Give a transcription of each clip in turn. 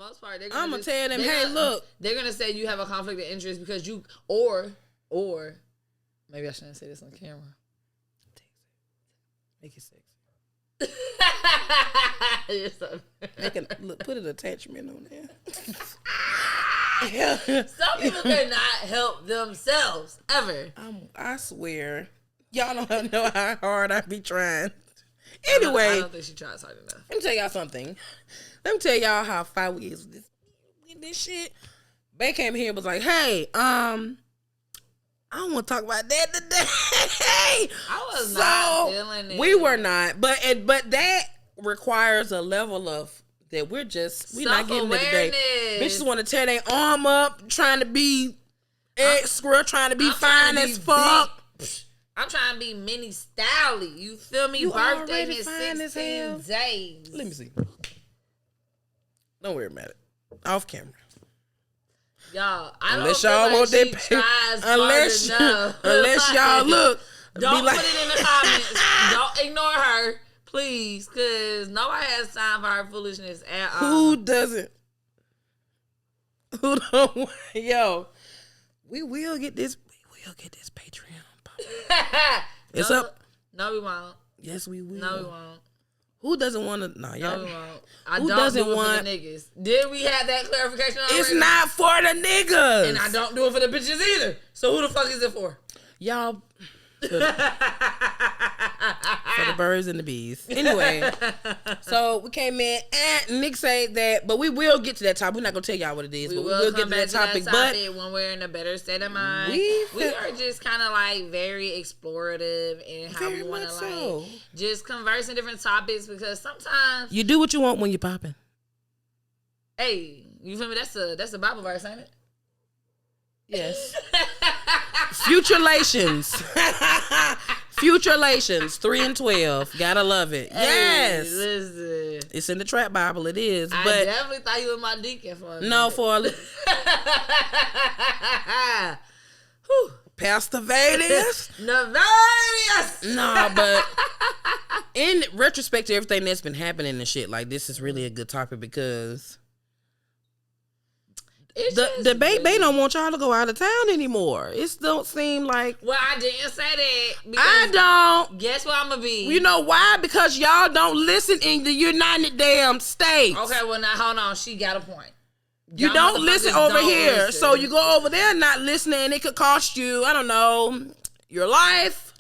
most part, I'm gonna tell them, hey, look, they're gonna say you have a conflict of interest because you, or maybe I shouldn't say this on camera. Make it sexy. Look, put an attachment on there. Some people cannot help themselves ever. I swear, y'all don't know how hard I be trying. Anyway, I don't think she tries hard enough. Let me tell y'all something. Let me tell y'all how far we is with this shit. Bay came here and was like, hey, I don't want to talk about that today. I was not feeling it. We were not, but that requires a level of that we're not getting it today. Bitches want to tear their arm up, trying to be extra, trying to be fine as fuck. I'm trying to be mini Stally. You feel me? Birthday in 16 days. Let me see. Don't worry about it. Off camera. Y'all, unless y'all want that unless y'all look. Don't put it in the comments. Don't ignore her, please, because nobody has time for her foolishness at all. Who doesn't? Who don't? Yo, we will get this. Patreon. It's up. No, we won't. Yes, we will. No, we won't. Who doesn't want to? No, y'all. No, we won't. Who doesn't do it for the niggas? Did we have that clarification already? It's not for the niggas. And I don't do it for the bitches either. So who the fuck is it for? Y'all. For the birds and the bees. Anyway, so we came in and Nick said that, but we will get to that topic. We're not gonna tell y'all what it is, but we will get to that topic. But when we're in a better state of mind, we are just kind of like very explorative in how we want to just converse in different topics, because sometimes you do what you want when you're popping. Hey, you feel me? That's a Bible verse, ain't it? Yes. Futurations. Futurations 3 and 12. Gotta love it. Hey, yes. Listen. It's in the trap Bible. It is. I but definitely thought you was my deacon for a minute. No, for a Pastor Vadius. Navadius. No, but in retrospect to everything that's been happening and shit, like, this is really a good topic because the Bay don't want y'all to go out of town anymore. It don't seem like. Well, I didn't say that. I don't. Guess where I'm gonna be? You know why? Because y'all don't listen in the United damn States. Okay, well now hold on. She got a point. You don't listen over here, so you go over there not listening, and it could cost you, I don't know, your life.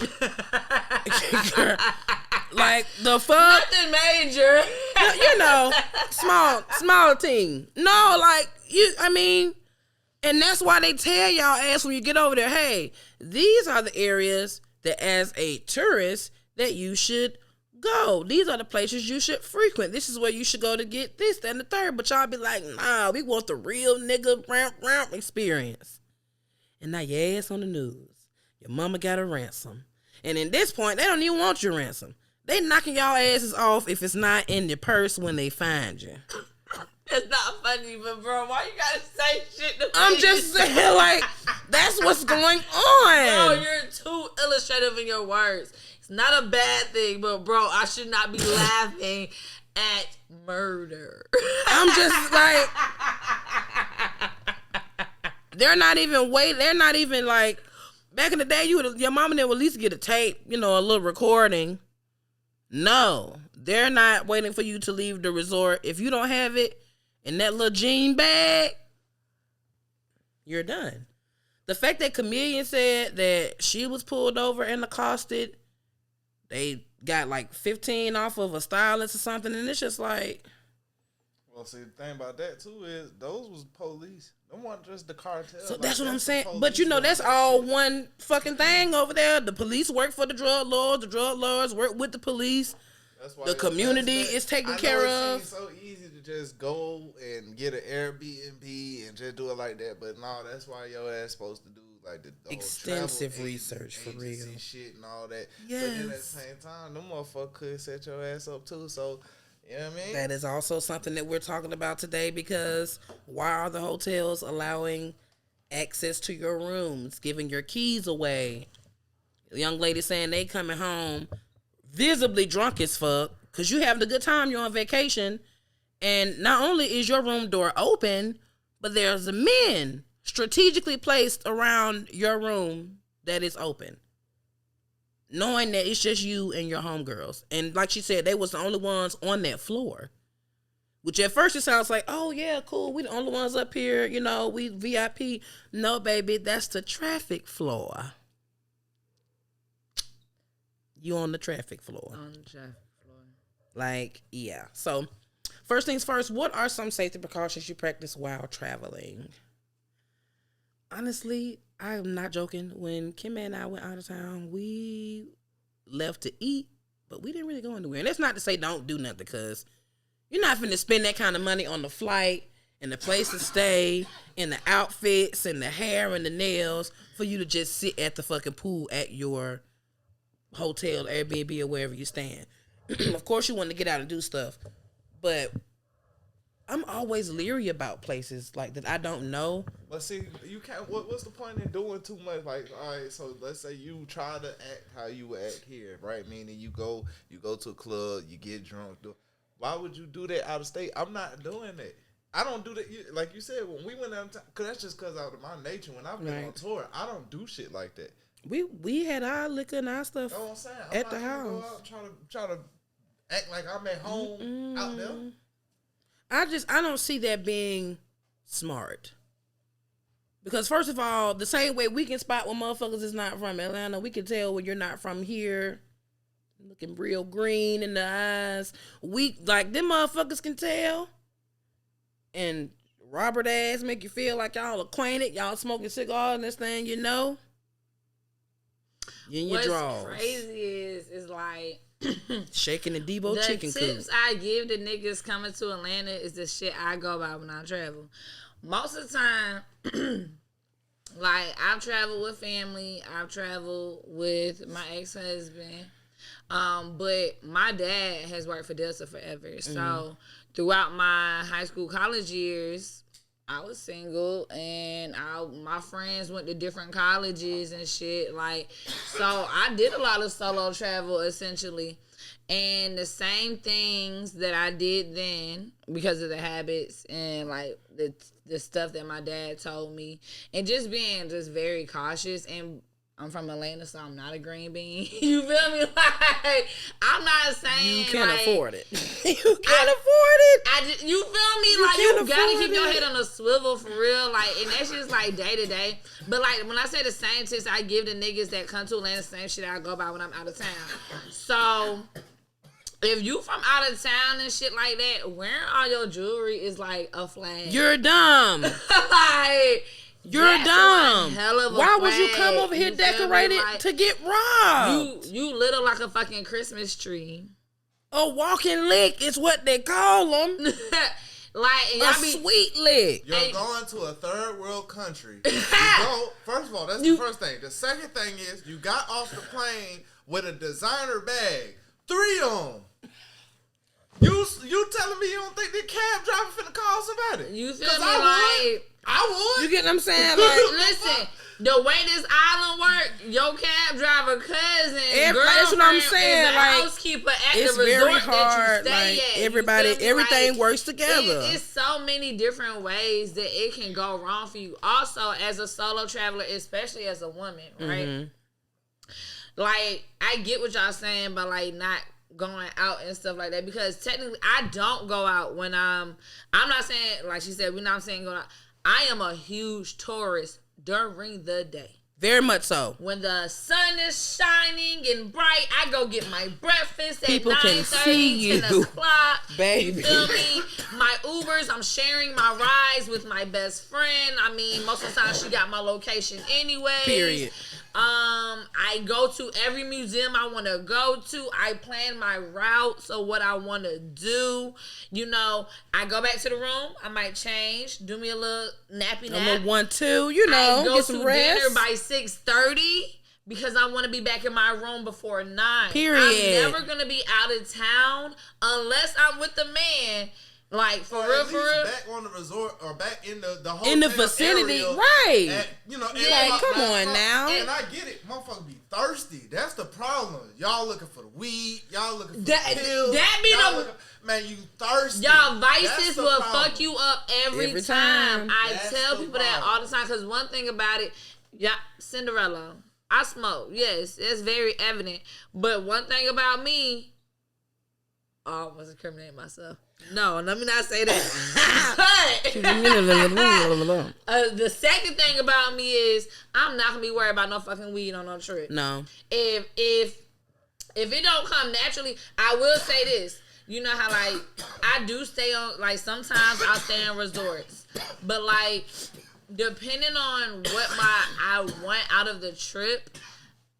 Like the fuck. Nothing major. You know, small thing. No, like. And that's why they tell y'all ass when you get over there, hey, these are the areas that as a tourist that you should go. These are the places you should frequent. This is where you should go to get this, that, and the third. But y'all be like, nah, we want the real nigga ramp experience. And now your ass on the news. Your mama got a ransom. And in this point, they don't even want your ransom. They knocking y'all asses off if it's not in your purse when they find you. It's not funny, but bro, why you gotta say shit to me? I'm just saying, like, that's what's going on. Bro, you're too illustrative in your words. It's not a bad thing, but bro, I should not be laughing at murder. I'm just like, they're not even like, back in the day, your mom and them would at least get a tape, a little recording. No, they're not waiting for you to leave the resort. If you don't have it in that little jean bag, you're done. The fact that Chameleon said that she was pulled over and accosted, they got like 15 off of a stylist or something, and it's just like. Well, see, the thing about that too is those was police. Them wasn't just the cartel. So that's what I'm saying. But that's all one fucking thing over there. The police work for the drug lords. The drug lords work with the police. That's why the community is taken care of. It's so easy to just go and get an Airbnb and just do it like that. But no, that's why your ass supposed to do like the extensive research for real shit and all that. Yes. But then at the same time, them motherfuckers could set your ass up too. So. You know what I mean? That is also something that we're talking about today, because why are the hotels allowing access to your rooms, giving your keys away? The young lady saying they coming home visibly drunk as fuck because you having a good time, you're on vacation, And not only is your room door open, but there's men strategically placed around your room that is open. Knowing that it's just you and your homegirls. And like she said, they was the only ones on that floor. Which at first it sounds like, oh yeah, cool, we the only ones up here, you know, we VIP. No, baby, that's the traffic floor. You on the traffic floor. On the traffic floor. Like, yeah. So, first things first, what are some safety precautions you practice while traveling? Honestly, I'm not joking. When Kim and I went out of town, we left to eat, but we didn't really go anywhere. And that's not to say don't do nothing, because you're not finna spend that kind of money on the flight and the place to stay and the outfits and the hair and the nails for you to just sit at the fucking pool at your hotel, Airbnb, or wherever you stand. Of course, you want to get out and do stuff, but I'm always leery about places like that I don't know. But see, you can't. What's the point in doing too much? Like, all right, so let's say you try to act how you would act here, right? Meaning you go to a club, you get drunk. Why would you do that out of state? I'm not doing that. I don't do that. Like you said, when we went out, cause that's just cause out of my nature. When I've been on tour, I don't do shit like that. We had our liquor and our stuff at the house. Go out try to act like I'm at home out there. I don't see that being smart. Because first of all, the same way we can spot when motherfuckers is not from Atlanta, we can tell when you're not from here. Looking real green in the eyes. Them motherfuckers can tell. And Robert ass make you feel like y'all acquainted. Y'all smoking cigars and this thing, you know. In your drawers. What's crazy is like shaking the Debo chicken coop. The tips I give the niggas coming to Atlanta is the shit I go by when I travel. Most of the time, like I've traveled with family, I've traveled with my ex-husband, but my dad has worked for Delta forever. So throughout my high school, college years, I was single, and my friends went to different colleges and shit. Like, so I did a lot of solo travel, essentially. And the same things that I did then, because of the habits and, like, the stuff that my dad told me, and just being just very cautious. And I'm from Atlanta, so I'm not a green bean. You feel me? Like, I'm not saying you can't like, afford it. You can't afford it. You feel me? Like, you gotta keep your head on a swivel for real. Like, and that's just like day to day. But like when I say the same tips I give the niggas that come to Atlanta, same shit I go by when I'm out of town. So if you from out of town and shit like that, wearing all your jewelry is like a flag. You're dumb. Like, you're dumb. Why would you come over here decorated to get robbed? You little like a fucking Christmas tree. A walking lick is what they call them. Like a sweet lick. You're going to a third world country. First of all, that's the first thing. The second thing is you got off the plane with a designer bag. 3 on them. You telling me you don't think the cab driver finna call somebody? You feel me? I would. You get what I'm saying? Like, listen, the way this island work, your cab driver cousin, that's what I'm saying. Is a like, housekeeper at it's the resort very hard. That you stay like, at. Everything like, works together. It's so many different ways that it can go wrong for you. Also, as a solo traveler, especially as a woman, right? Mm-hmm. Like, I get what y'all saying, but like not going out and stuff like that, because technically I don't go out when I'm not saying, like she said, we're not saying going out. I am a huge tourist during the day. Very much so. When the sun is shining and bright, I go get my breakfast at 9:30, 10 o'clock. Baby. You feel me? My Ubers, I'm sharing my rides with my best friend. I mean, most of the time she got my location anyway. Period. I go to every museum I want to go to. I plan my routes of what I want to do. You know, I go back to the room. I might change, do me a little nappy nap. A little 1-2, you know, I go get some to rest. dinner by 6:30 because I want to be back in my room before 9. Period. I'm never going to be out of town unless I'm with the man Like for Or real, at for least real. back on the resort or back in the hotel In the vicinity, area right. at, you know, Yeah, at come my- on now. And I get it, motherfuckers be thirsty. That's the problem. Y'all looking for the weed. Y'all looking for That- the pills. that be y'all the- looking, man, you thirsty. Y'all That's vices the will problem. fuck you up every Every time. time. I That's tell the people that problem. all the time. Because one thing about it, yeah, Cinderella, I smoke. Yes, it's very evident. But one thing about me, oh, I almost incriminate myself. No, let me not say that. But the second thing about me is I'm not gonna be worried about no fucking weed on no trip. No. If it don't come naturally, I will say this. You know how like I do stay on, like sometimes I'll stay in resorts, but like depending on what I want out of the trip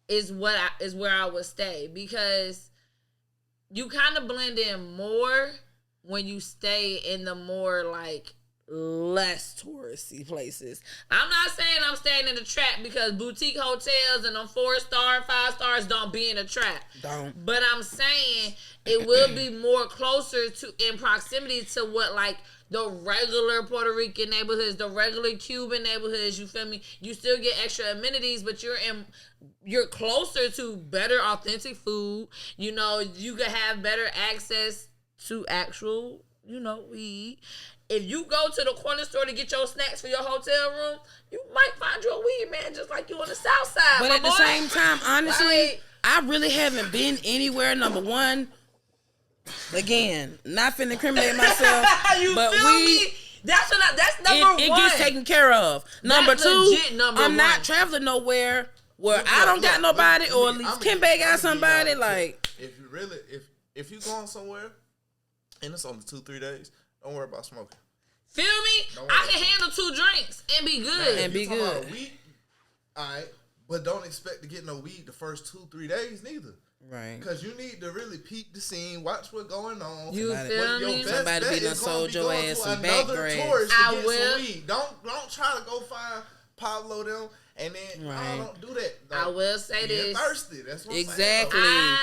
is where I would stay, because you kind of blend in more when you stay in the more like less touristy places. I'm not saying I'm staying in the trap, because boutique hotels and them 4-star and 5 stars don't be in the trap. Don't. But I'm saying it will be more closer to in proximity to what like the regular Puerto Rican neighborhoods, the regular Cuban neighborhoods. You feel me? You still get extra amenities, but you're closer to better authentic food. You know, you could have better access to actual, you know, weed. If you go to the corner store to get your snacks for your hotel room, you might find you a weed man just like you on the south side. But my at the boy. same time, honestly, Like, I really haven't been anywhere. Number one, again, not finna incriminate myself, you but feel me? That's number it one. gets taken care of. Number That's two, legit number I'm not one. traveling nowhere where I don't got nobody, or at least Kimbe got somebody. Like, if you really, if you going somewhere and it's only 2-3 days, don't worry about smoking. Feel me? Don't I worry. can handle 2 drinks and be good. And be You talking about good. a week, all right, but don't expect to get no weed the first 2-3 days neither. right. Because you need to really peep the scene, watch what's going on. You Somebody- feel What your me? best Somebody bet be done is gonna sold be your going ass to some another back tourist to I get will. some weed. Don't try to go find Pablo them and then Right. don't do that. I will say You're this. thirsty. That's what Exactly. I'm saying.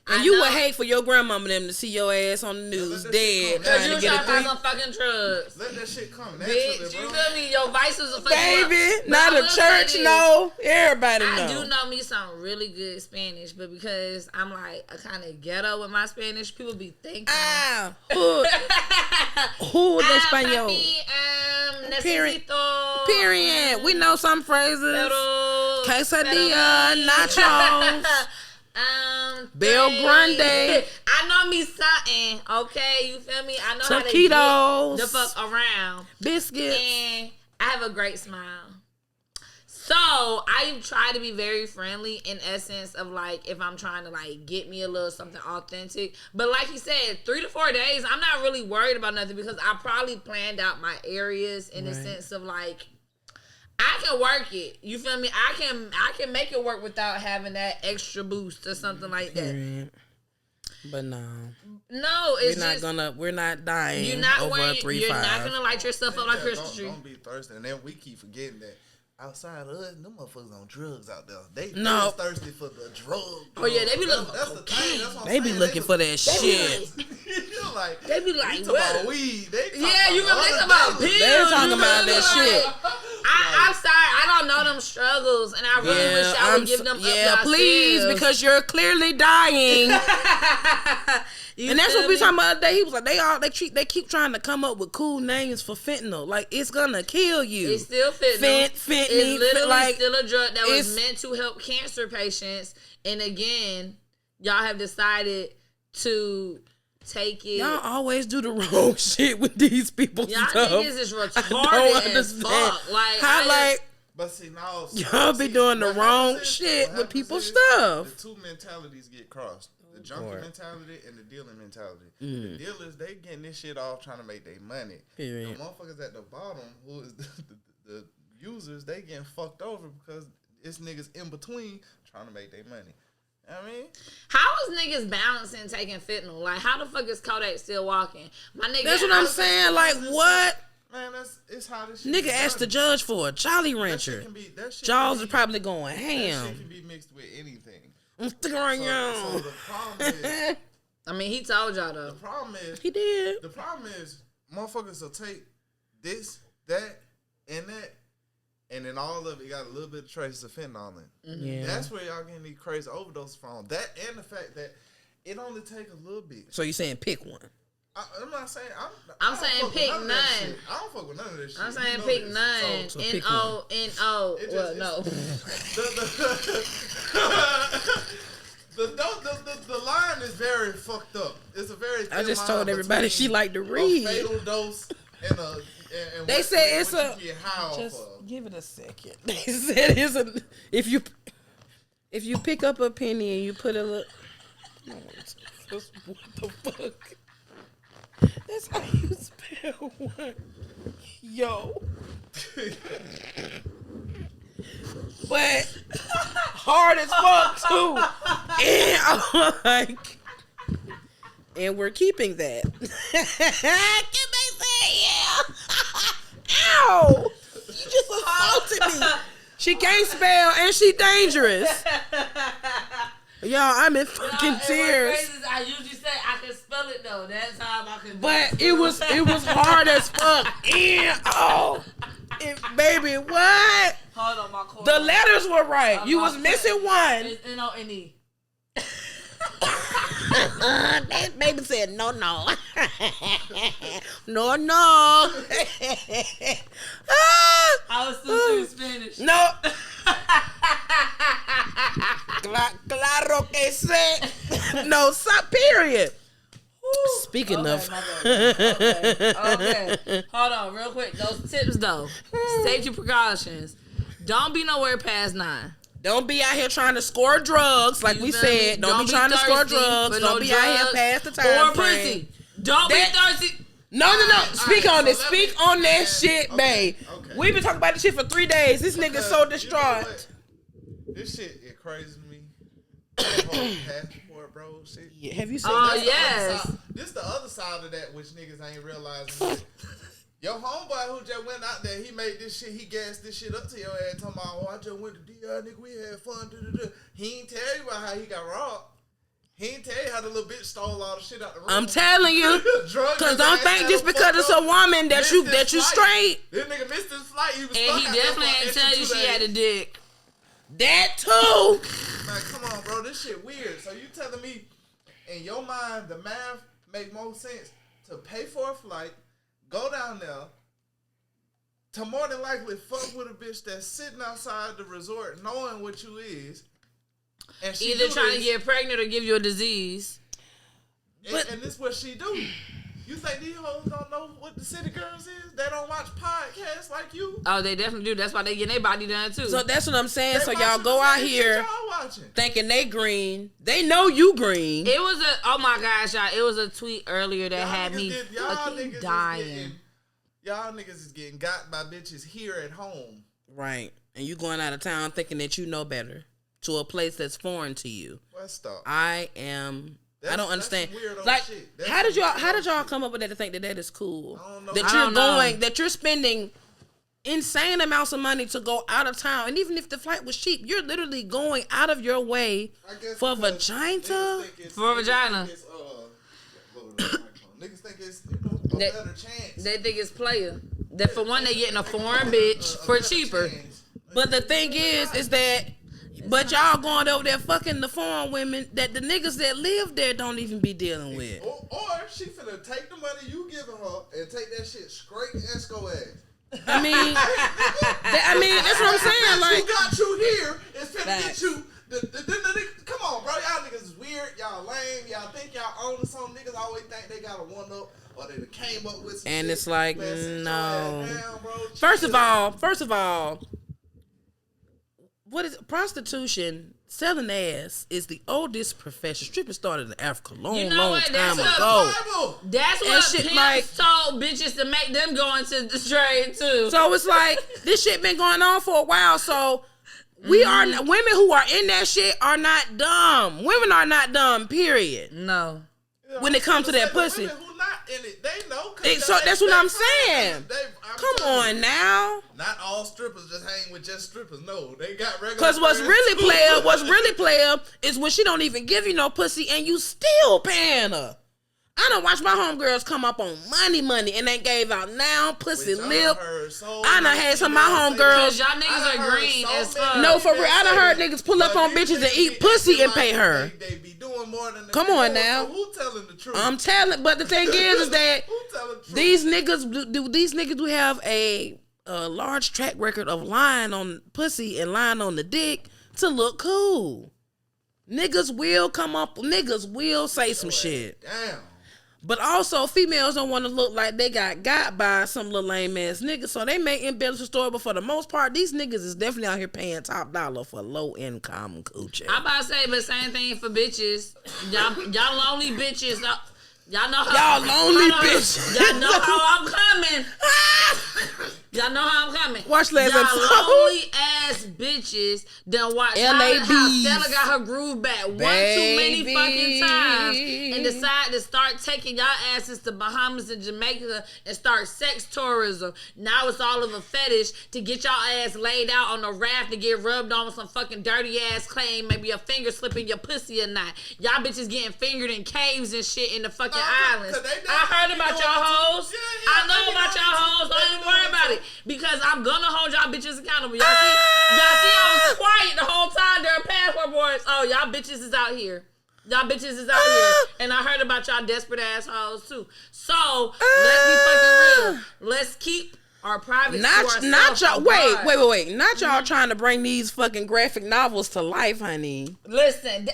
And I you know. would hate for your grandmama them to see your ass on the news let that shit dead come. Cause trying you to get trying a to find three. some fucking drugs. Let that shit come naturally, Bitch, you bro. feel me? Your vices will fuck you up. Baby, But not I a will church, say this. no. Everybody I know. do know me some really good Spanish, but because I'm like a kind of ghetto with my Spanish, people be thinking. Ah, who the español? Papi, Period. necesito. Period. We know some phrases. Pero, Quesadilla, nachos. Bel thing. Grande. I know me something, okay? You feel me? I know how to Taquitos. get the fuck around. Biscuits. And I have a great smile. So I try to be very friendly in essence of like if I'm trying to like get me a little something authentic. But like you said, 3 to 4 days, I'm not really worried about nothing because I probably planned out my areas in the Right. sense of like I can work it. You feel me? I can make it work without having that extra boost or something like that. Period. But no, No, it's just we're not dying. you're not over wearing. a 3-5. You're not gonna light yourself up like Yeah, Christmas tree. don't be thirsty. And then we keep forgetting that outside of us, them motherfuckers on drugs out there. They No. is thirsty for the drug. Oh, yeah, they be looking for That's the thing. That's what I'm They be saying. looking for that They shit. You're like, They be like, you talking what? about weed. They talking Yeah, you about gonna think other about things. pills. They talking you about feel that me? shit. Like, I'm sorry, I don't know them struggles, and I really wish I would give them up please, yourselves. because you're clearly dying. You And that's feel what we me? talking about the other day. He was like, they keep trying to come up with cool names for fentanyl. Like, it's gonna kill you. It's still fentanyl. It's Fentanyl, literally like, still a drug that was it's- meant to help cancer patients. And again, y'all have decided to take it. Y'all always do the wrong shit with these people Y'all stuff. niggas is I retarded as understand. fuck. Like, How, I like, But see, now y'all be doing the what wrong happens is- shit what with happens people's is stuff. The two mentalities get crossed: the junkie Lord. mentality and the dealing mentality. The dealers, they getting this shit off trying to make their money. Period. The motherfuckers at the bottom, who is the users, they getting fucked over because it's niggas in between trying to make their money. You know what I mean, how is niggas balancing taking fentanyl? Like, how the fuck is Kodak still walking? My nigga, That's what I'm saying. Like, what? man, it's how this shit Nigga is asked the done. judge for a Jolly That Rancher. shit can be, that shit Jaws can is be, probably going that shit ham. can be mixed with anything. I'm sticking around So the problem is, I mean, he told y'all the though. problem is, He did. the problem is, motherfuckers will take this, that, and that, and then all of it got a little bit of traces of fentanyl in it. Yeah. That's where y'all getting these crazy overdoses from. That and the fact that it only take a little bit. So you saying pick one? I'm not saying I'm saying pick none. I don't fuck with none of this shit. I'm saying You know pick this. none. So pick N-O. It just- Well, no. The line is very fucked up. It's a very thin I just line told everybody between she liked to a read. fatal dose and a. And They said it's what a. you get high off Just of. give it a second. They said it's a. If you pick up a penny and you put a little. What the fuck? That's how you spell one. Yo. But hard as fuck too. And I'm like, and we're keeping that. Can they say yeah? Ow! She just assaulted me. She can't spell and she dangerous. Y'all, I'm in fucking tears. I usually say I can spell it though. That's how I can. But it was hard as fuck. Baby, what? Hold on, my cord. The letters were right. You was missing one. It's N-O-N-E. That baby said no. No. I was still Spanish. No. Claro que sé. No, stop, period. Speaking of. Okay. Hold on, real quick. Those tips, though. Safety precautions. Don't be nowhere past 9. Don't be out here trying to score drugs, like we said. Don't be trying to score drugs. Don't be out here past the time or frame. pussy. Don't be thirsty. No. Speak on it. so Speak let me- on that shit, babe. Okay. We've been talking about this shit for 3 days. This nigga's so You know distraught. what? This shit, it crazy to me. That whole passport, bro. Shit. Yeah, have you seen Oh, that? That's the other yes. side. This is the other side of that, which niggas ain't realizing. Your homeboy who just went out there, he made this shit, he gassed this shit up to your ass, talking about, oh, I just went to DI, nigga, we had fun, He ain't tell you about how he got robbed. He ain't tell you how the little bitch stole all the shit out the room. I'm telling you. Cause don't think just because it's a woman that you straight. This nigga missed his flight. He was And stuck he out there definitely for ain't extra tell you 2 she had a days. dick. That too. Man, come on, bro. This shit weird. So you telling me, in your mind, the math make more sense to pay for a flight, go down there, to more than likely fuck with a bitch that's sitting outside the resort knowing what you is. And she Either do trying to this, get pregnant or give you a disease. and this what she do. You think these hoes don't know what the city girls is? They don't watch podcasts like you. Oh, they definitely do. That's why they getting their body done too. So that's what I'm saying. They So watching y'all the go out same shit here y'all watching. thinking they green. They know you green. it was oh my gosh, y'all. It was a tweet earlier that had me Y'all fucking niggas dying. Y'all niggas is getting got by bitches here at home. Right. And you going out of town thinking that you know better to a place that's foreign to you. Let's stop. I don't understand. Like, how did y'all come up with that to think that that is cool? I don't know. That I you're don't know. going, that you're spending insane amounts of money to go out of town, and even if the flight was cheap, you're literally going out of your way for vagina. For vagina. Niggas think it's a That- better chance. They think it's player. That for one, they getting a foreign bitch for better cheaper. chance. But the thing is that, but y'all going over there fucking the foreign women that the niggas that live there don't even be dealing with. Or she finna take the money you giving her and take that shit straight to Esco ass. I mean, that's what I'm saying. Like, Who got you here is finna Facts. get you. Come on, bro. Y'all niggas is weird. Y'all lame. Y'all think y'all own some niggas always think they got a one up or they came up with some and shit. it's like, Man, sit your no. ass down, bro. First Chill. of all, what is prostitution? Selling ass is the oldest profession. Stripping started in Africa long what? time That's what- ago. Bible. That's And what shit pimps like- told bitches to make them go into the trade too. So it's like this shit been going on for a while. So we are women who are in that shit are not dumb. Women are not dumb. Period. No. When it comes to that The pussy. women who not in it, they know. 'cause So that's what I'm saying. I'm Come telling on you, now. Not all strippers just hang with just strippers. No, they got regular. Cause what's friends, really too. player is when she don't even give you no pussy and you still paying her. I done watched my homegirls come up on money, and they gave out now, pussy lip. I done had some of my homegirls. Cause y'all niggas are green as fuck. No, for real. I done heard niggas pull up on bitches and eat pussy and pay her. They be doing more than Come on now. So who telling the truth? I'm telling, but the thing is that Who telling the truth? these niggas do have a large track record of lying on pussy and lying on the dick to look cool. Niggas will say some shit. Damn. But also, females don't want to look like they got by some little lame ass niggas, so they may embellish the story. But for the most part, these niggas is definitely out here paying top dollar for low income coochie. I'm about to say, but same thing for bitches. Y'all lonely bitches. Y'all know how. Y'all lonely bitches. Y'all know how I'm coming. Y'all know how I'm coming. Watch Les Y'all episode. lonely ass bitches done watch LABs. how Stella got her groove back one too many Baby. fucking times and decide to start taking y'all asses to Bahamas and Jamaica and start sex tourism. Now it's all of a fetish to get y'all ass laid out on a raft to get rubbed on with some fucking dirty ass clay, maybe a finger slipping your pussy or not. Y'all bitches getting fingered in caves and shit in the fucking islands. I heard about y'all hoes. I know about y'all hoes. Don't even worry about it. Because I'm gonna hold y'all bitches accountable. Y'all see I was quiet the whole time during passport boards. Oh, y'all bitches is out here. Y'all bitches is out here. And I heard about y'all desperate assholes too. So let's be fucking real. Let's keep our private Not y'all. Wait. Not y'all trying to bring these fucking graphic novels to life, honey. Listen,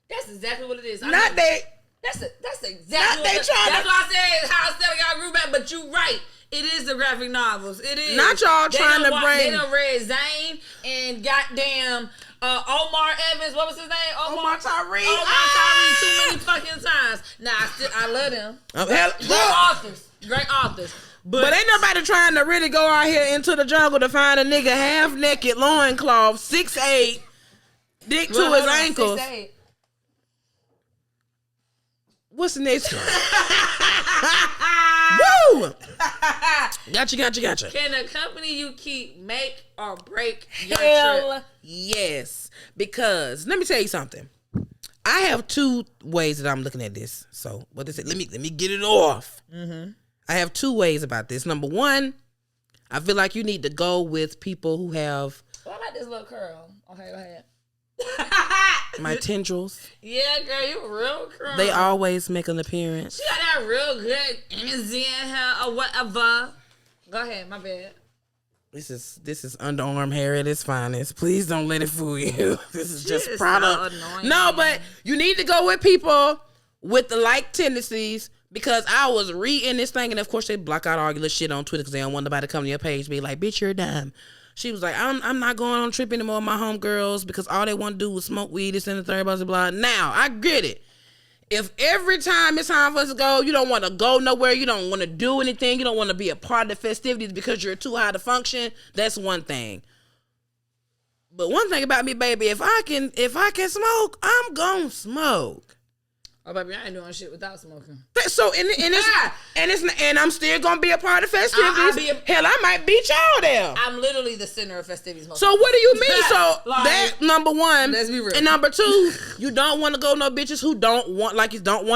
that's exactly what it is. Not they. That's exactly Not what they trying that's to. why I said how Stella got grew back, but you right. It is the graphic novels. It is. Not y'all trying to bring. They done read Zane and goddamn Omar Evans. What was his name? Omar Tyree. Omar Tyree too many fucking times. Nah, I love them. Great authors. But ain't nobody trying to really go out here into the jungle to find a nigga half naked, loincloth, 6'8", dick to his ankles. 6'8". What's the next one? Woo! Gotcha. Can the company you keep make or break your Hell trip? yes. Because let me tell you something. I have two ways that I'm looking at this. So what is it? Let me get it off. Mm-hmm. I have two ways about this. Number one, I feel like you need to go with people who have. What about this little curl? Okay, go ahead. My tendrils. Yeah, girl, you real curl. They always make an appearance. She got that real good energy in her or whatever. Go ahead, my bad. This is underarm hair at its finest. Please don't let it fool you. This is just is product. so annoying. No, but you need to go with people with the like tendencies. Because I was reading this thing, and of course they block out all your shit on Twitter because they don't want nobody to come to your page and be like, bitch, you're a dime. She was like, I'm not going on a trip anymore with my homegirls because all they want to do was smoke weed, this and the third, blah, blah, blah. Now, I get it. If every time it's time for us to go, you don't want to go nowhere, you don't want to do anything, you don't want to be a part of the festivities because you're too high to function, that's one thing. But one thing about me, baby, if I can smoke, I'm gonna smoke. Oh, baby, I ain't doing shit without smoking. So and I'm still gonna be a part of festivities. Hell, I might beat y'all there. I'm literally the center of festivities. So what do you mean? So Like, that number one. let's be real. And number two, you don't want to go no bitches who don't want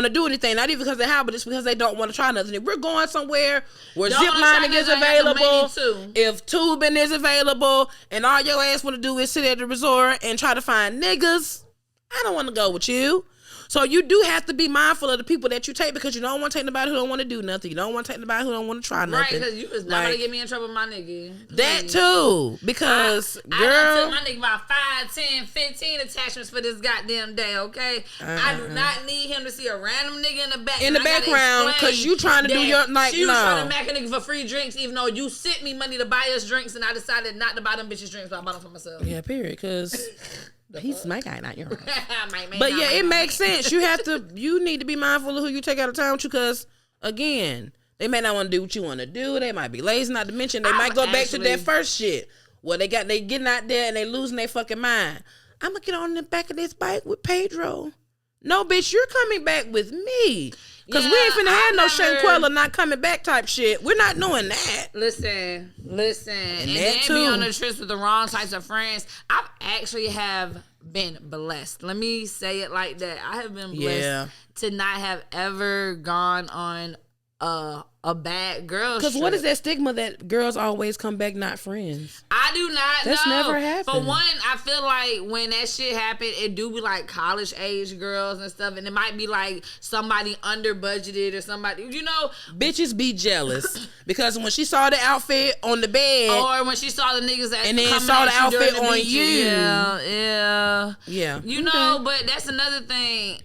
to do anything. Not even because they have, but it's because they don't want to try nothing. If we're going somewhere where Don't zip wanna try lining is nothing, I have the money available, too. if tubing is available, and all your ass want to do is sit at the resort and try to find niggas, I don't want to go with you. So you do have to be mindful of the people that you take because you don't want to take nobody who don't want to do nothing. You don't want to take nobody who don't want to try nothing. Right, because you is not going to get me in trouble with my nigga. That too. Because, I girl. done took my nigga about 5, 10, 15 attachments for this goddamn day, okay? I do not need him to see a random nigga in the back. In the background, because you trying to do your, like, she was no. trying to mack a nigga for free drinks, even though you sent me money to buy us drinks, and I decided not to buy them bitches drinks, so I bought them for myself. Yeah, period, because he's my guy, not yours. But But yeah, it makes sense. You need to be mindful of who you take out of town with you, because, again, they may not want to do what you want to do. They might be lazy, not to mention they might go back to that first shit. Well, they getting out there and they losing their fucking mind. I'm going to get on the back of this bike with Pedro. No, bitch, you're coming back with me. Cause we ain't finna have no Shanquella not coming back type shit. We're not doing that. Listen, and that then too. be on the trips with the wrong types of friends. I actually have been blessed. Let me say it like that. I have been blessed to not have ever gone on a bad girl. Because what is that stigma that girls always come back not friends? I do not That's know. never happened. For one, I feel like when that shit happened, it do be like college age girls and stuff, and it might be like somebody under budgeted or somebody, you know. Bitches be jealous because when she saw the outfit on the bed, or when she saw the niggas that and then coming saw at the you outfit during the on beaches. you. Yeah. You know, but that's another thing.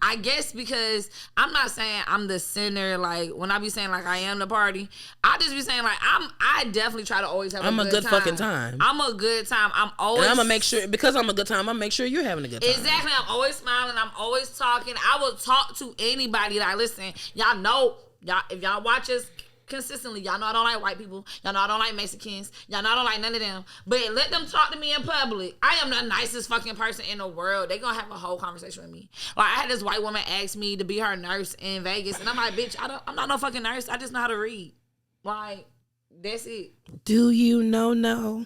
I guess because I'm not saying I'm the center. Like when I be saying like I am the party, I just be saying like I definitely try to always have. I'm a good time. fucking time. I'm a good time. I'm always. And I'm gonna make sure because I'm a good time. I'm make sure you're having a good time. Exactly. I'm always smiling. I'm always talking. I will talk to anybody. Like listen, y'all know if y'all watch us consistently, y'all know I don't like white people. Y'all know I don't like Mexicans. Y'all know I don't like none of them. But let them talk to me in public. I am the nicest fucking person in the world. They gonna have a whole conversation with me. Like I had this white woman ask me to be her nurse in Vegas, and I'm like, bitch, I'm not no fucking nurse. I just know how to read. Like that's it. Do you know? No.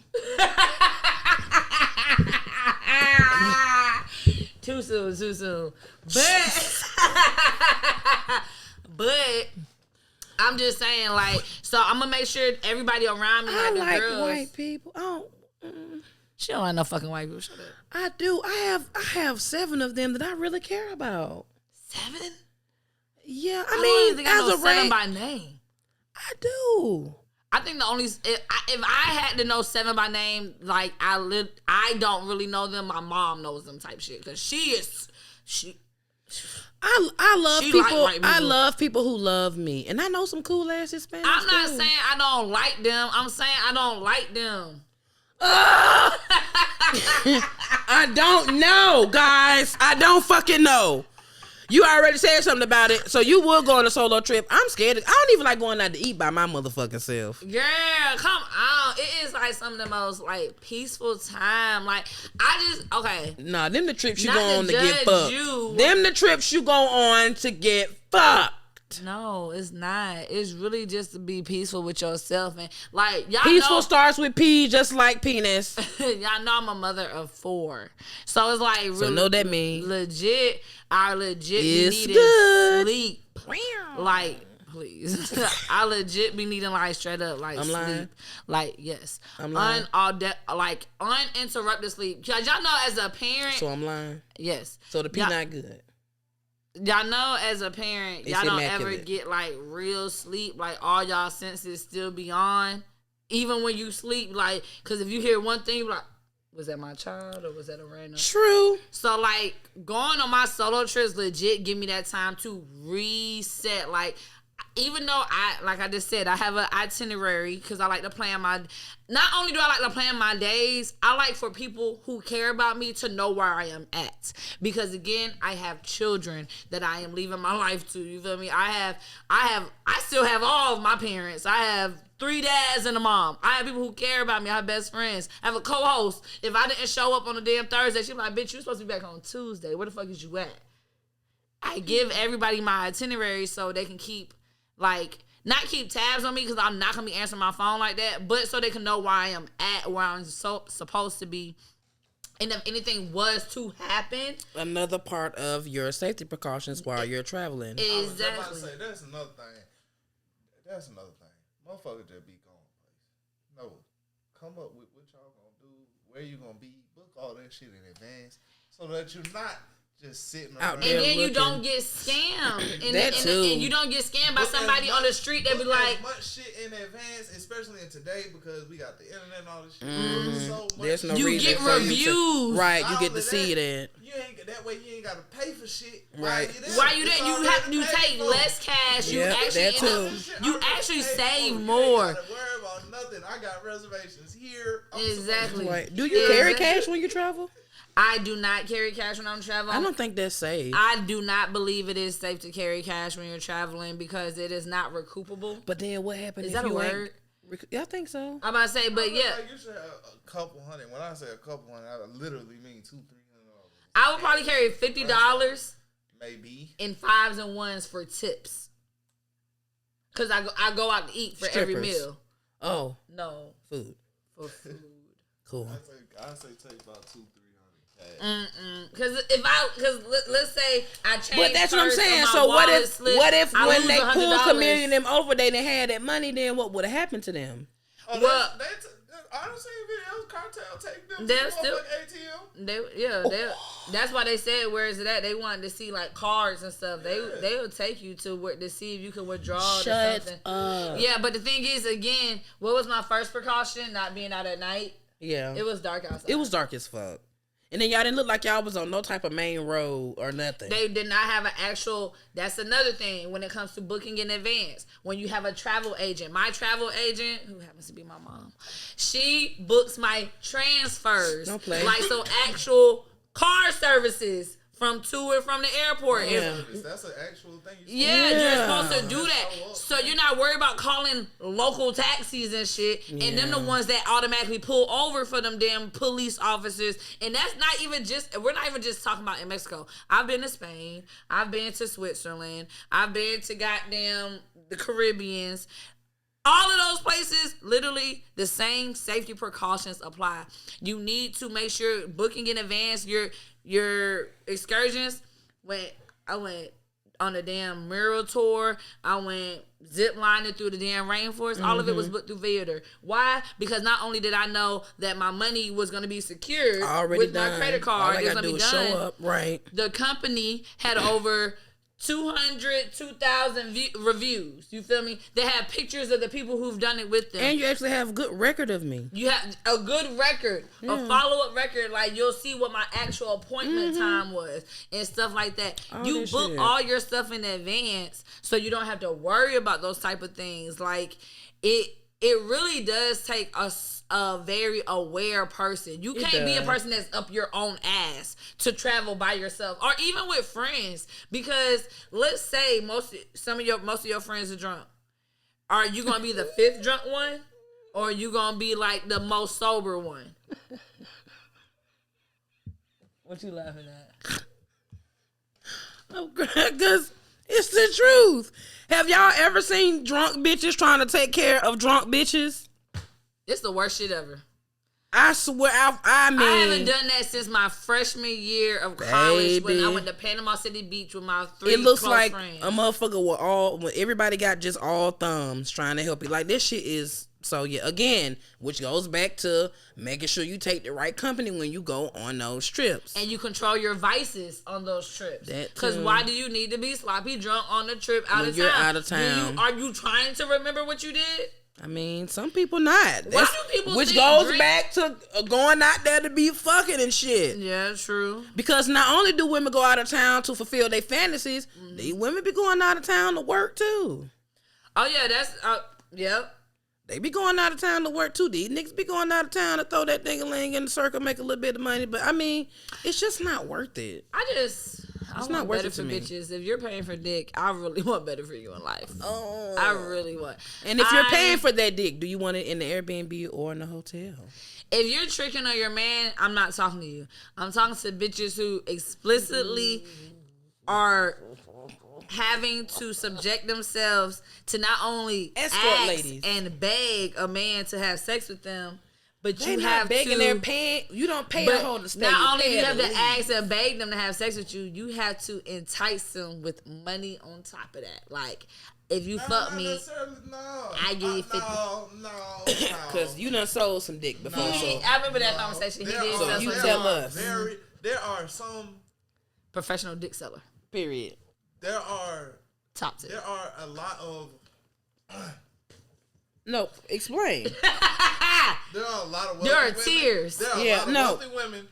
Too soon. But I'm just saying, like, so I'm gonna make sure everybody around me, I like the like girls. white people. She don't like no fucking white people. Shut up. I do. I have 7 of them that I really care about. 7? Yeah, I mean, don't think I know as a 7 rank, by name. I do. I think the only if I had to know 7 by name, like I don't really know them. My mom knows them type shit because she. I love She people. like white people. I love people who love me, and I know some cool ass Hispanics. I'm not too. saying I don't like them. I'm saying I don't like them. I don't know, guys. I don't fucking know. You already said something about it, so you will go on a solo trip. I'm scared. I don't even like going out to eat by my motherfucking self. Girl, come on. It is like some of the most like peaceful time. Like okay. Nah, them the trips you Not go on to get judge fucked. you. Them the trips you go on to get fucked. No, it's not. It's really just to be peaceful with yourself and like y'all Peaceful know, starts with P, just like penis. y'all know I'm a mother of 4, so it's like really So know that mean legit. I legit it's be needing good. sleep. Like please, I legit be needing like straight up like I'm sleep. lying. Like yes, I'm lying. Like uninterrupted sleep. Cause y'all know as a parent. So I'm lying. Yes. So the P not good. Y'all know as a parent, It's y'all don't immaculate. ever get like real sleep. Like all y'all senses still be on, even when you sleep. Like, cause if you hear one thing, you like, was that my child or was that a random? True. So like going on my solo trips legit give me that time to reset. Like even though like I just said, I have an itinerary because I like to plan my. Not only do I like to plan my days, I like for people who care about me to know where I am at. Because again, I have children that I am leaving my life to. You feel me? I still have all of my parents. I have 3 dads and a mom. I have people who care about me. I have best friends. I have a co-host. If I didn't show up on a damn Thursday, she'd be like, bitch, you supposed to be back on Tuesday. Where the fuck is you at? I give everybody my itinerary so they can keep, like, not keep tabs on me because I'm not going to be answering my phone like that, but so they can know where I am at, where I'm supposed to be. And if anything was to happen. Another part of your safety precautions while you're traveling. Exactly. I was just about to say, that's another thing. Motherfuckers just be going places. No. Come up with what y'all gonna do, where you gonna be, book all that shit in advance so that you're not just sitting Out around. there And then you looking. don't get scammed. And you don't get scammed by Book somebody as on the much- street that be book like, as much shit in advance, especially in today because we got the internet and all this shit. Mhm. So much There's no You reason get for you reviews. to, right, Not you get only to see that, that. You ain't that way. You ain't got to pay for shit. Right. why you there? You take less cash. You Yeah, actually that end up, too. you actually save more. You ain't gotta worry about nothing. I got reservations here. Exactly. Right. Do you carry cash when you travel? I do not carry cash when I'm traveling. I don't think that's safe. I do not believe it is safe to carry cash when you're traveling because it is not recoupable. But then what happens Is if that a you word? I think so. I'm about to say, but yeah, Like you should have a couple hundred. When I say a couple hundred, I literally mean $200-300. I would probably carry $50. Maybe. in 5s and 1s for tips. Cause I go out to eat for every Strippers. meal. Oh, No, food. for food. Cool. I say take about $200-300. Cause let's say I change. But that's what I'm purse saying. or my So what wallet if slip, what if I when lose they pulled $100? Camille and them over, they didn't have that money? Then what would have happened to them? Oh, Well- I don't see videos. Cartel take them to They're the still- ATM. That's why they said where is it at? They wanted to see like cards and stuff. They'll take you to see if you can withdraw or Shut something. up. Yeah, but the thing is, again, what was my first precaution? Not being out at night. Yeah. It was dark outside. It was dark as fuck. And then y'all didn't look like y'all was on no type of main road or nothing. They did not have an actual. That's another thing when it comes to booking in advance. When you have a travel agent, my travel agent, who happens to be my mom, she books my transfers. Don't play. Like so, actual car services to and from the airport. Yeah. That's an actual thing. Yeah, Yeah. you're supposed to do that. So you're not worried about calling local taxis and shit. And them the ones that automatically pull over for them damn police officers. And that's not even just, we're not even just talking about in Mexico. I've been to Spain. I've been to Switzerland. I've been to goddamn the Caribbeans. All of those places, literally the same safety precautions apply. You need to make sure booking in advance your excursions. I went on a damn mural tour. I went zip lining through the damn rainforest. All of it was booked through Viator. Why? Because not only did I know that my money was going to be secured Already with done. my credit All card, I it was gotta going do to be is done. show up, right? The company had over 2,000 reviews. You feel me? They have pictures of the people who've done it with them. And you actually have a good record of me. You have a good record, a follow-up record. Like, you'll see what my actual appointment time was and stuff like that. All You that book shit. all your stuff in advance so you don't have to worry about those type of things. Like, it really does take a very aware person. You can't be a does. person that's up your own ass to travel by yourself or even with friends. Because let's say most of your friends are drunk. Are you gonna be the 5th drunk one? Or are you gonna be like the most sober one? What you laughing at? Because it's the truth. Have y'all ever seen drunk bitches trying to take care of drunk bitches? It's the worst shit ever. I swear, I mean, I haven't done that since my freshman year of college when I Baby. went to Panama City Beach with my 3 it looks close like friends. a motherfucker when everybody got just all thumbs trying to help you. Like, this shit is, so yeah, again, which goes back to making sure you take the right company when you go on those trips. And you control your vices on those trips. That Because too. why do you need to be sloppy drunk on a trip out When of you're town? out of town. Are you trying to remember what you did? I mean, some people not. Why do people which think goes drink- back to going out there to be fucking and shit. Yeah, true. Because not only do women go out of town to fulfill their fantasies, these women be going out of town to work too. Oh yeah, that's yep. They be going out of town to work too. These niggas be going out of town to throw that ding-a-ling in the circle, make a little bit of money. But I mean, it's just not worth it. I not want worth better it to for me. bitches. If you're paying for dick, I really want better for you in life. Oh. I really want. And if you're paying for that dick, do you want it in the Airbnb or in the hotel? If you're tricking on your man, I'm not talking to you. I'm talking to bitches who explicitly are having to subject themselves to not only Escort ask ladies. and beg a man to have sex with them, but They you not have begging to. their paying. You don't pay a But hoe to stay. not only pay do you her have to to leave. ask and beg them to have sex with you, you have to entice them with money on top of that. Like, if you fuck me, I give you 50. No. Because you done sold some dick before. So I remember that conversation. He did So sell you some tell dick. us. There are some. Professional dick seller. Period. There are Top tip. a lot of. No, explain. There are a lot of wealthy There are women. tears. There are Yeah, a lot of no. wealthy women.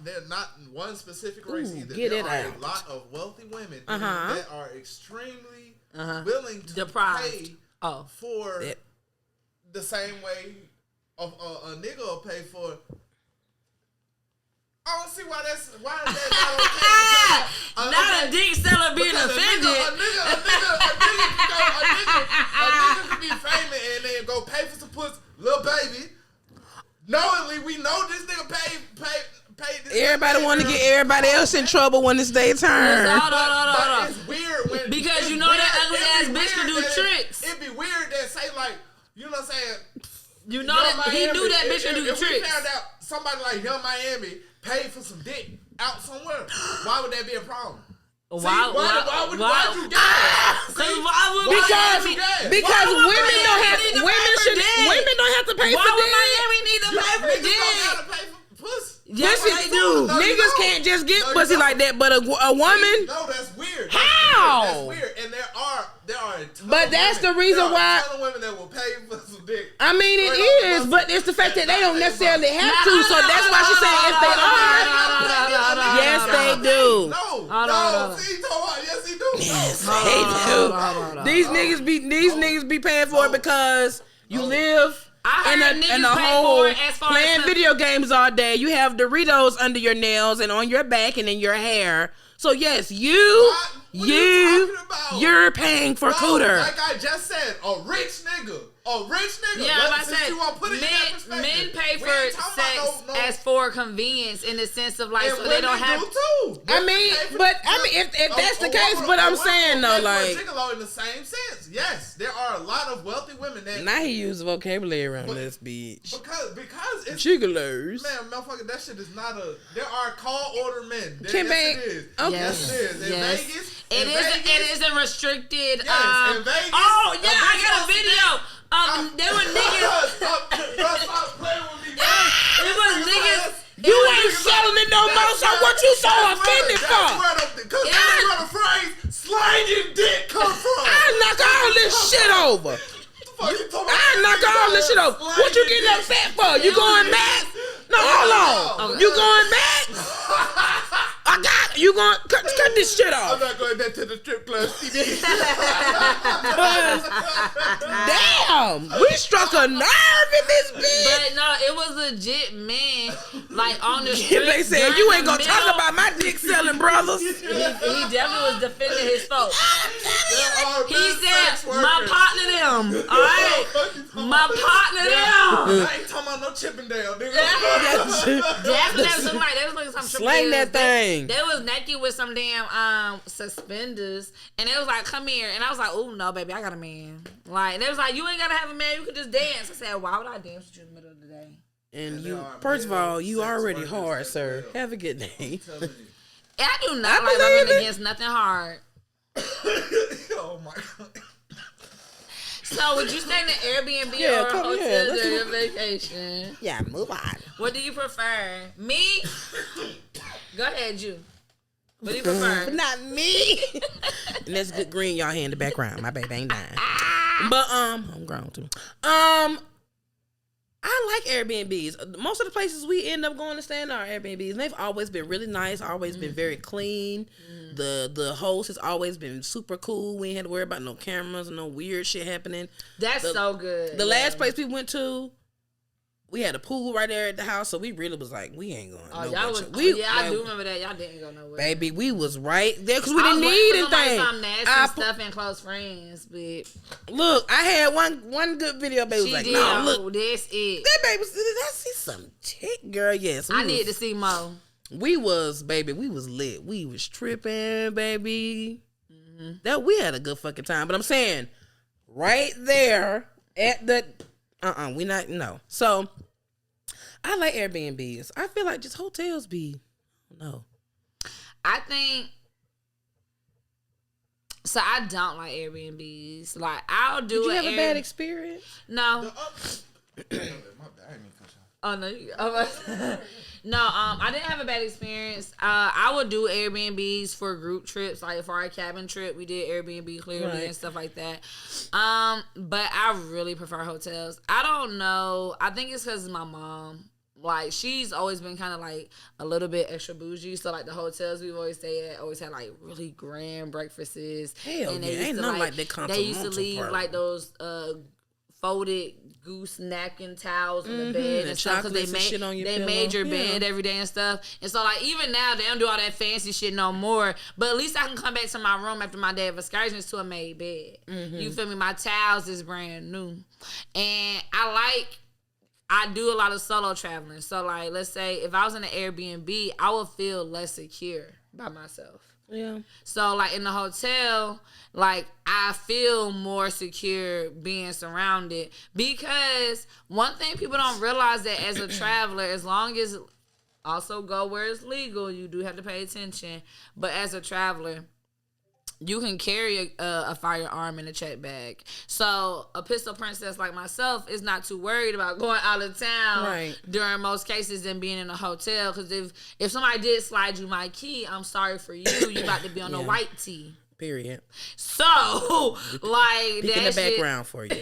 They're not one specific race Ooh, either. get There it are out. a lot of wealthy women Uh-huh. that are extremely willing to Deprived. pay Oh. for That- the same way a nigga will pay for. I don't see why that's not okay. Not a dick seller being Because offended. A nigga could be famous and then go pay for some pussy, little baby. Knowingly, we know this nigga pay this. Everybody want to get everybody else in trouble when it's their turn. Hold on. It's weird when Because you know that ugly ass bitch can do tricks. It'd be weird that say like, you know what I'm saying? You know that he knew that bitch can do if we tricks. found out somebody like Young Miami paid for some dick out somewhere, why would that be a problem? Why would you get that? Because women don't have to pay Why for would dick. Miami need to pay for Niggas dick? don't gotta pay for pussy. Yes, Pussy they do. No, you Niggas don't. can't just get No, you pussy don't. like that, but a woman. No, that's weird. How? That's weird. And there are a ton But of that's women, the reason there are why- a ton of women that will pay for some dick. I mean, it is, but it's the fact that they don't necessarily have to. So that's why she's saying if they are, yes, they do. No. See, you talking about, yes, he do. Yes, No. they do. These niggas be paying for it because you live I in heard a niggas pay hole for it as far playing as video games all day. You have Doritos under your nails and on your back and in your hair. So yes, What you talking about? you're paying for cooter. Like I just said, a rich nigga. Yeah, like I said, you want to put it in that perspective, men pay we for ain't talking sex about no, as for convenience in the sense of like, and so they don't have. do too. I mean, but I mean, if that's the case, but I'm saying though, like, gigolo in the same sense. Yes, there are a lot of wealthy women that now he uses vocabulary around this bitch. because it's Gigolos. man, motherfucker, that shit is not a. There are call order men. Can Yes, it is. okay. Yes, it is. In Vegas, It isn't restricted. Yes, in Vegas, oh yeah, a I bitch got a gonna sit video. There were niggas. Stop playing with me, man. It was niggas. You ain't selling it no more, so what you so offended for? Because that's where the phrase slanging dick come from. I knock all this shit over. I knock all this shit over. What you getting upset for? You going back? No, hold on. You going back? I got you. Going cut this shit I'm off. not going back to the strip club, TV. Damn, we struck a nerve in this bitch. But no, it was legit men like on the street. They said during you the ain't gonna middle. talk about my dick selling, brothers. He definitely was defending his folks. He He said, "My partner them, all right, my partner them." I ain't talking about no Chippendale, nigga. That's somebody. They was looking some Slang that thing. They was naked with some damn suspenders, and they was like, "Come here," and I was like, "Oh no, baby, I got a man." Like they was like, "You ain't gotta have a man. You could just dance." I said, "Why would I dance with you in the middle of the day?" And you, first of all, you already hard, sir. Have a good day. I do not I like believe rubbing it. against nothing hard. Oh my god. So would you stay in an Airbnb Yeah, or a come here. hotel Let's during your vacation? Yeah, move on. What do you prefer? Me? Go ahead, you. What do you prefer? Not me. And that's good green y'all hear in the background. My baby ain't dying. But I'm grown too. I like Airbnbs. Most of the places we end up going to stay in are Airbnbs. And they've always been really nice, always been very clean. The host has always been super cool. We ain't had to worry about no cameras and no weird shit happening. That's so good. The last place we went to, we had a pool right there at the house, so we really was like, we ain't going. Oh, no y'all bunch was. of- I do remember that. Y'all didn't go nowhere. Baby, we was right there because we I was didn't waiting need for somebody anything. some nasty I stuff and close friends, but Look, I had one good video. Baby was she like, did. no, look, That's it. that baby, did I see some chick, girl? Yes, I need to see Mo. We was lit. We was tripping, baby. That we had a good fucking time. But I'm saying, right there at the, we not no. So I like Airbnbs. I feel like just hotels be, no. I think. So I don't like Airbnbs. Like I'll do. Did you have a bad experience? experience? No. My bad, I didn't mean to cut you off. Oh no. No. I didn't have a bad experience. I would do Airbnbs for group trips, like for our cabin trip. We did Airbnb clearly Right. and stuff like that. But I really prefer hotels. I don't know. I think it's because my mom. Like, she's always been kind of, like, a little bit extra bougie. So, like, the hotels we've always stayed at always had, like, really grand breakfasts. Hell and yeah, they used ain't to, nothing like like that they used to continental leave, part. like, those folded goose napkin towels in the bed and and stuff. Because chocolates and shit on your they pillow. made your Yeah. bed every day and stuff. And so, like, even now, they don't do all that fancy shit no more. But at least I can come back to my room after my day of excursions to a made bed. You feel me? My towels is brand new. And I I do a lot of solo traveling. So like, let's say if I was in an Airbnb, I would feel less secure by myself. Yeah. So like in the hotel, like I feel more secure being surrounded, because one thing people don't realize that as a traveler, as long as also go where it's legal, you do have to pay attention. But as a traveler, you can carry a firearm in a check bag. So a pistol princess like myself is not too worried about going out of town during most cases than being in a hotel. Because if somebody did slide you my key, I'm sorry for you. You about to be on a white tee. Period. So, like, Peek in the background for you.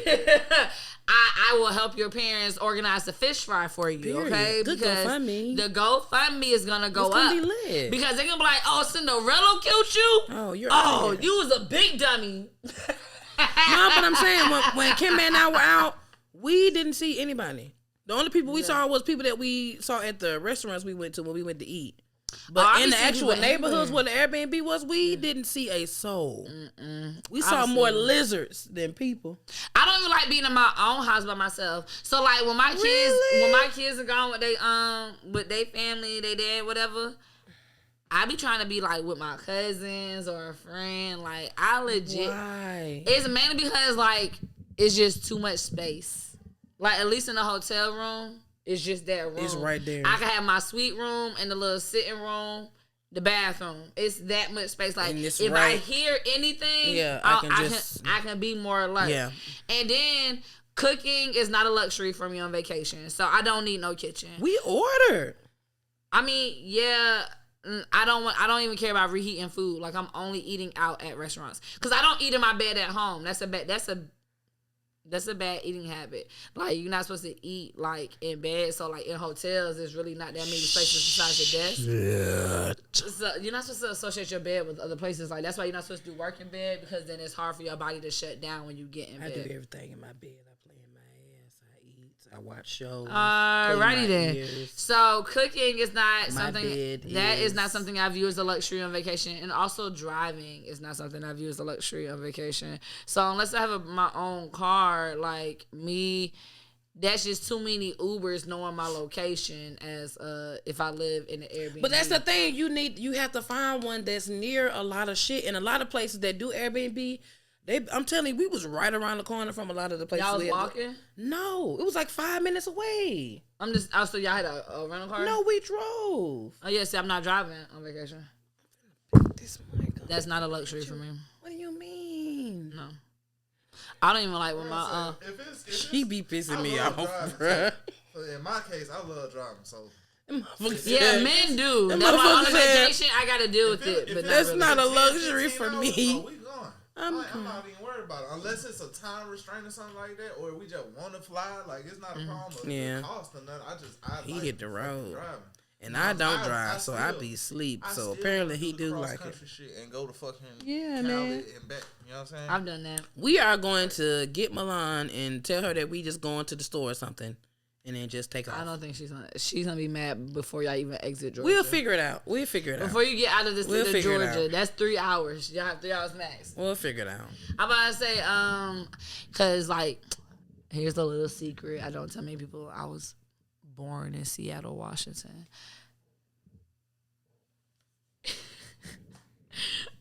I will help your parents organize the fish fry for you, Period. okay? Good because GoFundMe. the GoFundMe is gonna go It's gonna up. be lit. Because they're gonna be like, oh, Cinderella killed you? Oh, you're you was a big dummy. No, but I'm saying when Kim and I were out, we didn't see anybody. The only people we saw was people that we saw at the restaurants we went to when we went to eat. But in the actual neighborhoods where the Airbnb was, we didn't see a soul. We saw more lizards than people. I don't even like being in my own house by myself. So like when my kids are gone with their family, their dad, whatever, I be trying to be like with my cousins or a friend. Like I legit. Why? It's mainly because like it's just too much space. Like at least in the hotel room. It's just that room. It's right there. I can have my suite room and the little sitting room, the bathroom. It's that much space. Like if I hear anything, I can be more alert. Yeah. And then cooking is not a luxury for me on vacation, so I don't need no kitchen. We ordered. I mean, yeah. I don't even care about reheating food. Like I'm only eating out at restaurants because I don't eat in my bed at home. That's a bad eating habit. Like you're not supposed to eat like in bed. So like in hotels, there's really not that many spaces besides your desk. So you're not supposed to associate your bed with other places. Like that's why you're not supposed to do work in bed, because then it's hard for your body to shut down when you get in bed. I do everything in my bed. I play in my ass. I eat. I watch shows. Alrighty then. Ears. So cooking is not something that is not something I view as a luxury on vacation, and also driving is not something I view as a luxury on vacation. So unless I have my own car, like me, that's just too many Ubers knowing my location as if I live in an Airbnb. But that's the thing, you have to find one that's near a lot of shit. And a lot of places that do Airbnb, I'm telling you, we was right around the corner from a lot of the places. Y'all was walking? No, it was like 5 minutes away. So y'all had a rental car? No, we drove. Oh yeah, see, I'm not driving on vacation. That's not a luxury for me. What do you mean? No. I don't even like when my she be pissing me off, bruh. In my case, I love driving, so yeah, men do. That's why on a vacation I gotta deal with it. But that's not a luxury for me. I'm not even worried about it unless it's a time restraint or something like that, or we just want to fly. Like it's not a problem. The cost or nothing. He hit the road. And I don't drive, so I be asleep. So apparently he do like it. Shit and go to fucking man. And back. You know what I'm saying? I've done that. We are going to get Milan and tell her that we just going to the store or something, and then just take off. I don't think she's gonna be mad before y'all even exit Georgia. We'll figure it out. Before you get out of the state of Georgia. That's 3 hours. Y'all have 3 hours max. We'll figure it out. I'm about to say, cause like, here's a little secret. I don't tell many people I was born in Seattle, Washington.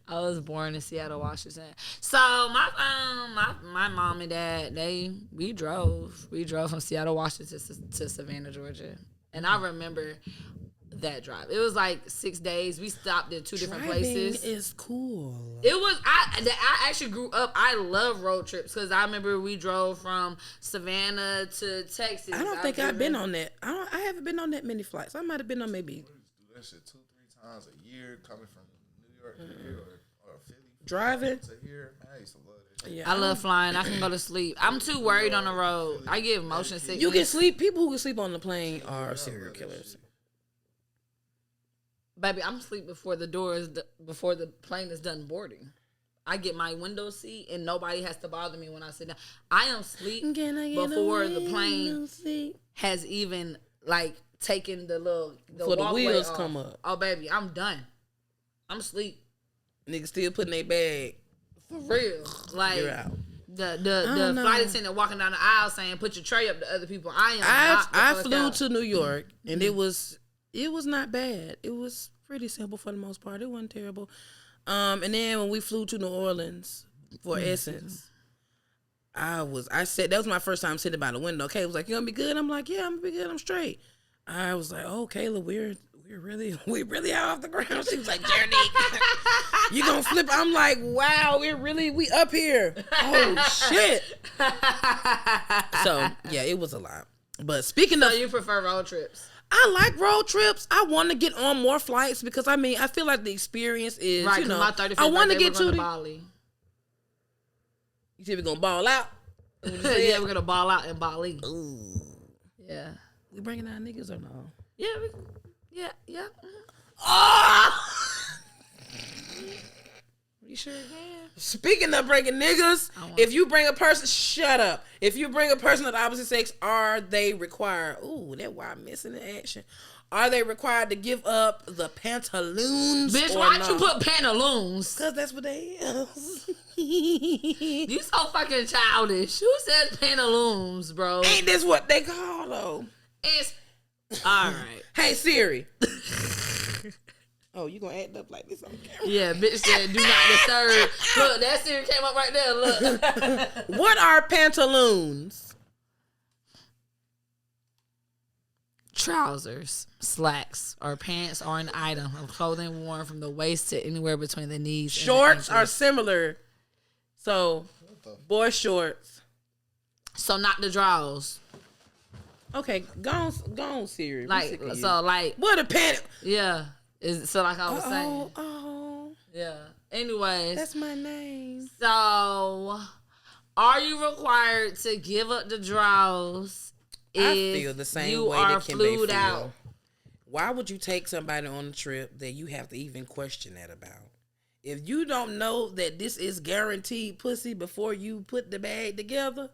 I was born in Seattle, Washington. So my mom and dad, we drove from Seattle, Washington to Savannah, Georgia, and I remember that drive. It was like 6 days. We stopped in two different places. Is cool. It was. I actually grew up. I love road trips because I remember we drove from Savannah to Texas. I don't think I've been on that. I haven't been on that many flights. I might have been on maybe. Do that shit 2-3 times a year, coming from New York to here or Philly. Driving to here. I used to love that. Yeah, I love flying. I can go to sleep. I'm too worried on the road. I get motion sickness. You can sleep. People who can sleep on the plane are serial killers. Baby, I'm asleep before the plane is done boarding. I get my window seat and nobody has to bother me when I sit down. I am asleep before the plane has even like taken the wheels off. Come up. Oh baby, I'm done. I'm asleep. Niggas still putting their bag. For real. Like you're out. The flight attendant walking down the aisle saying, "Put your tray up to other people." I flew to New York, and it was not bad. It was pretty simple for the most part. It wasn't terrible. And then when we flew to New Orleans for Essence, I said that was my first time sitting by the window. Kayla was like, "You gonna be good?" I'm like, "Yeah, I'm gonna be good. I'm straight." I was like, "Oh, Kayla, we're really out off the ground." She was like, "Jeremy, you gonna flip?" I'm like, "Wow, we up here." Oh shit. So yeah, it was a lot. But speaking of, you prefer road trips? I like road trips. I want to get on more flights because I feel like the experience is right. My 35th I want to get to Bali. You see, we're gonna ball out. Yeah, we're gonna ball out in Bali. Ooh. Yeah. We bringing our niggas or no? Yeah. Yeah. Oh! You sure can. Speaking of bringing niggas, if you bring a person, shut up. If you bring a person of the opposite sex, are they required? Ooh, that's why I'm missing the action. Are they required to give up the pantaloons? Bitch, why'd you put pantaloons? Because that's what they is. You so fucking childish. Who says pantaloons, bro? Ain't this what they call though? It's all right. Hey Siri. Oh, you gonna act up like this on camera? Yeah, bitch said do not disturb. Look, that Siri came up right there. Look. What are pantaloons? Trousers, slacks, or pants are an item of clothing worn from the waist to anywhere between the knees. Shorts and the are similar. So, boy shorts. So not the drawers. Okay, go on, Siri. Like so, like what a pant? Yeah. So like I was saying. Oh. Yeah. Anyways. That's my name. So, are you required to give up the drawers? I feel the same way that Kimbe feel. Out. Why would you take somebody on a trip that you have to even question that about? If you don't know that this is guaranteed pussy before you put the bag together,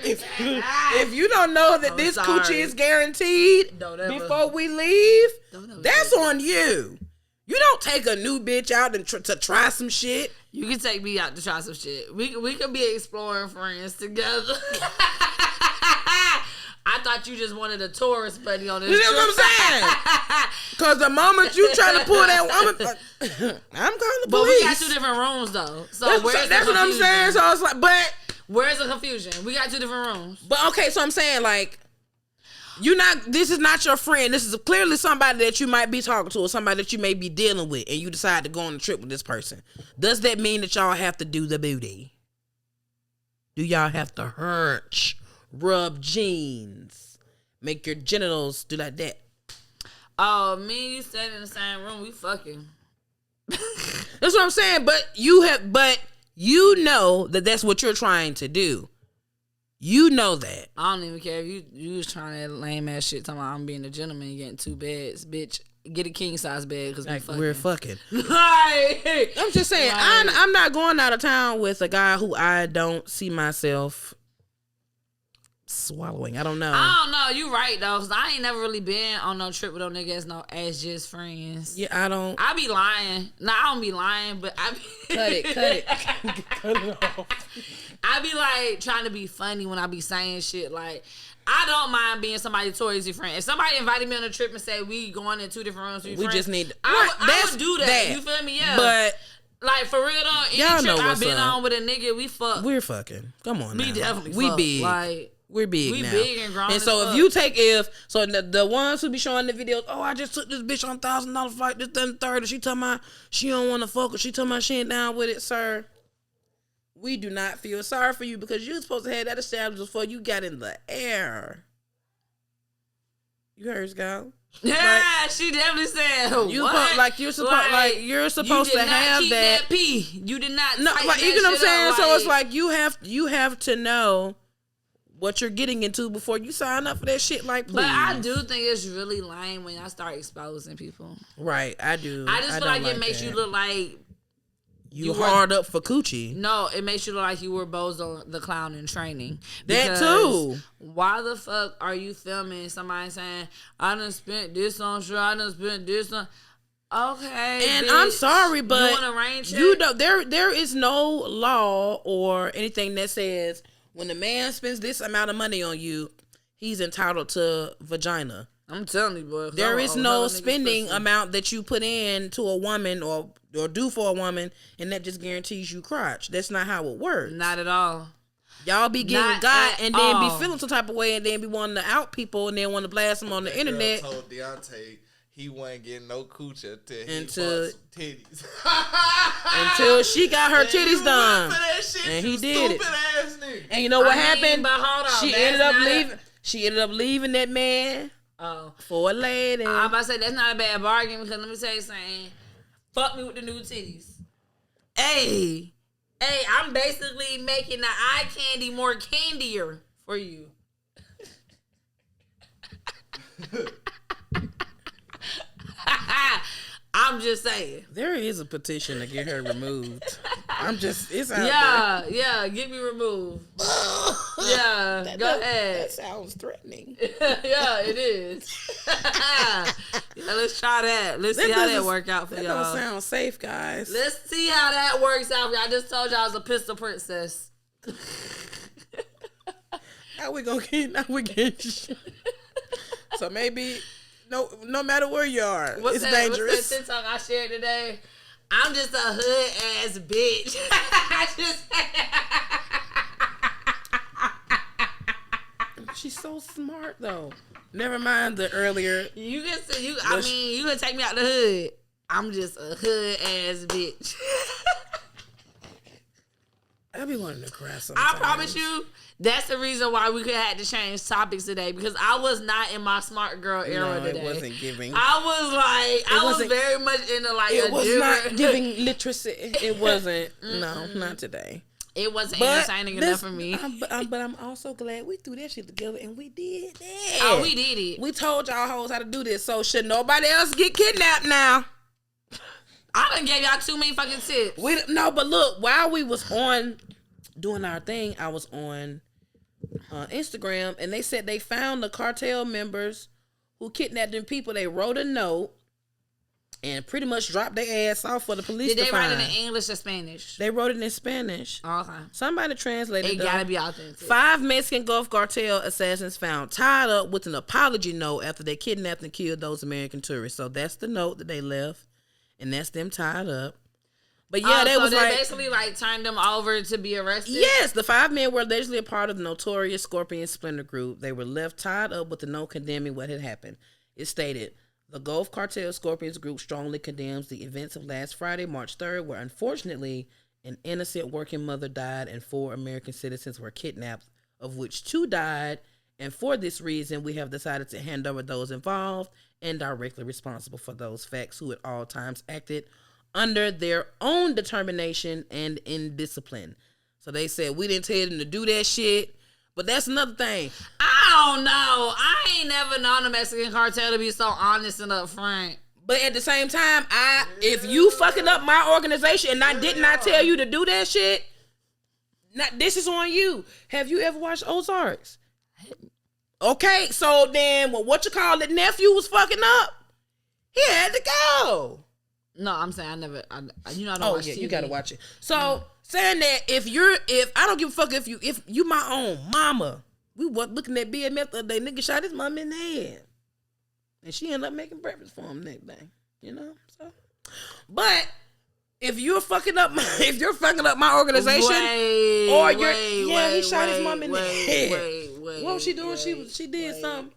if you don't know that this coochie is guaranteed before we leave, that's on you. You don't take a new bitch out to try some shit. You can take me out to try some shit. We could be exploring friends together. I thought you just wanted a tourist buddy on this trip. You know what I'm saying? Because the moment you try to pull that woman, I'm calling the police. But we got two different rooms, though. So that's what I'm saying. So it's like, but where's the confusion? We got two different rooms. But okay, so I'm saying like, this is not your friend. This is clearly somebody that you might be talking to or somebody that you may be dealing with, and you decide to go on a trip with this person. Does that mean that y'all have to do the booty? Do y'all have to hurch, rub jeans, make your genitals do like that? Oh, me and you stayed in the same room. We fucking. That's what I'm saying. But you know that that's what you're trying to do. You know that. I don't even care if you was trying that lame ass shit talking about I'm being a gentleman getting two beds. Bitch, get a king size bed because we're fucking. Right. I'm just saying, I'm not going out of town with a guy who I don't see myself swallowing. I don't know. I don't know. You right though, because I ain't never really been on no trip with no niggas as just friends. Yeah, I don't. I be lying. Nah, I don't be lying, but I be cut it. Cut it off. I be like trying to be funny when I be saying shit. Like, I don't mind being somebody's touristy friend. If somebody invited me on a trip and said we going in two different rooms, we just need. I would do that. You feel me? Yeah. But like for real though, any trip I've been on with a nigga, we fuck. We're fucking. Come on, we now. Definitely. We fuck. big. Like we're big we now. Big and grown. And so the ones who be showing the videos, oh, I just took this bitch on $1,000 flight, this, that, and third, and she talking about she don't want to fuck her. She talking about she ain't down with it, sir. We do not feel sorry for you because you're supposed to have that established before you got in the air. You heard, Scout? Yeah, like, she definitely said what? You're supposed to have that pee. You did not. No, like you know what I'm saying. So it's like you have to know what you're getting into before you sign up for that shit. Like, please. But I do think it's really lame when y'all start exposing people. Right, I do. I just feel like it makes you look like you hard up for coochie. No, it makes you look like you were Bozo the Clown in training. That too. Why the fuck are you filming somebody saying, I done spent this on sure, I done spent this on... Okay, And bitch. I'm sorry, but you want a rain check? you don't. There is no law or anything that says when a man spends this amount of money on you, he's entitled to vagina. I'm telling you, boy. There is no spending amount that you put in to a woman or do for a woman, and that just guarantees you crotch. That's not how it works. Not at all. Y'all be getting Not got at and then all. be feeling some type of way and then be wanting to out people and then want to blast them on the internet. Girl told Deontay he wasn't getting no cooch until he Until- bought some titties. Until she got her And you titties went done. for that shit, And you he did it. stupid ass nigga. And you know what I mean, happened? but hold on, She that's ended up not a- leaving. She ended up leaving that man Oh. for a lady. I'm about to say that's not a bad bargain because let me tell you something. Fuck me with the new titties. Hey, I'm basically making the eye candy more candier for you. I'm just saying. There is a petition to get her removed. It's out Yeah, get me removed. Yeah, go ahead. That sounds threatening. Yeah, it is. Yeah, let's try that. Let's see how that work out for That y'all. don't sound safe, guys. Let's see how that works out for y'all. I just told y'all I was a pistol princess. How we gonna get? So maybe no matter where you are, it's dangerous. What's that TikTok I shared today? I'm just a hood ass bitch. I just She's so smart though. Never mind the earlier. you can say you can take me out the hood. I'm just a hood ass bitch. I be wanting to cry sometimes. I promise you, that's the reason why we could have to change topics today because I was not in my smart girl era No, today. it wasn't giving. I was wasn't- very much into like It a was different. not giving literacy. It wasn't. No, not today. It wasn't But entertaining enough for me. But I'm also glad we threw that shit together and we did that. Oh, we did it. We told y'all hoes how to do this. So should nobody else get kidnapped now? I done gave y'all too many fucking tips. No, but look, while we was on doing our thing, I was on Instagram, and they said they found the cartel members who kidnapped them people. They wrote a note and pretty much dropped their ass off for the police Did to they find. write it in English or Spanish? They wrote it in Spanish. Okay. Somebody translated It gotta be authentic. 5 Mexican Gulf Cartel assassins found tied up with an apology note after they kidnapped and killed those American tourists. So that's the note that they left, and that's them tied up. But yeah, they so was they like, basically like turned them over to be arrested. yes, the 5 men were allegedly a part of the notorious Scorpion Splinter Group. They were left tied up with a note condemning what had happened. It stated, the Gulf Cartel Scorpions Group strongly condemns the events of last Friday, March 3rd, where unfortunately an innocent working mother died and 4 American citizens were kidnapped, of which 2 died. And for this reason, we have decided to hand over those involved and directly responsible for those facts who at all times acted under their own determination and in discipline. So they said, we didn't tell them to do that shit. But that's another thing. I don't know. I ain't never known the Mexican cartel to be so honest and upfront. But at the same time, if you fucking up my organization and I did not tell you to do that shit, this is on you. Have you ever watched Ozarks? Okay, so then what you call it, nephew was fucking up. He had to go. No, I'm saying I never. I don't Oh watch yeah, TV. you gotta watch it. So saying that if I don't give a fuck if you my own mama, we was looking at BMF the other day, nigga shot his mom in the head, and she ended up making breakfast for him next day. You know, so. But if you're fucking up my organization, he shot his mom in the head. What was she doing? She did something.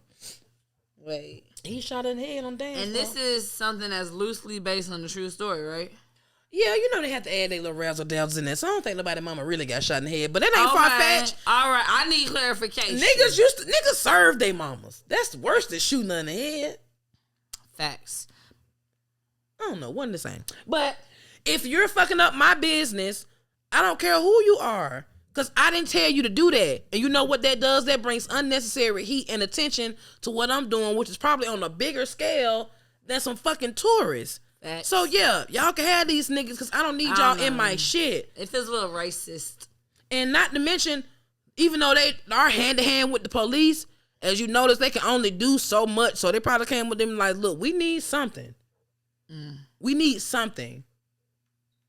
Wait. He shot her in the head on dance. And this is something that's loosely based on the true story, right? Yeah, you know they have to add their little razzle dazzles in there. So I don't think nobody mama really got shot in the head. But that ain't far fetched. All right, I need clarification. Niggas serve their mamas. That's worse than shooting her in the head. Facts. I don't know, one the same. But if you're fucking up my business, I don't care who you are. Because I didn't tell you to do that. And you know what that does? That brings unnecessary heat and attention to what I'm doing, which is probably on a bigger scale than some fucking tourists. Facts. So yeah, y'all can have these niggas because I don't need y'all in my shit. It feels a little racist. And not to mention, even though they are hand to hand with the police, as you notice, they can only do so much. So they probably came with them like, look, we need something. We need something.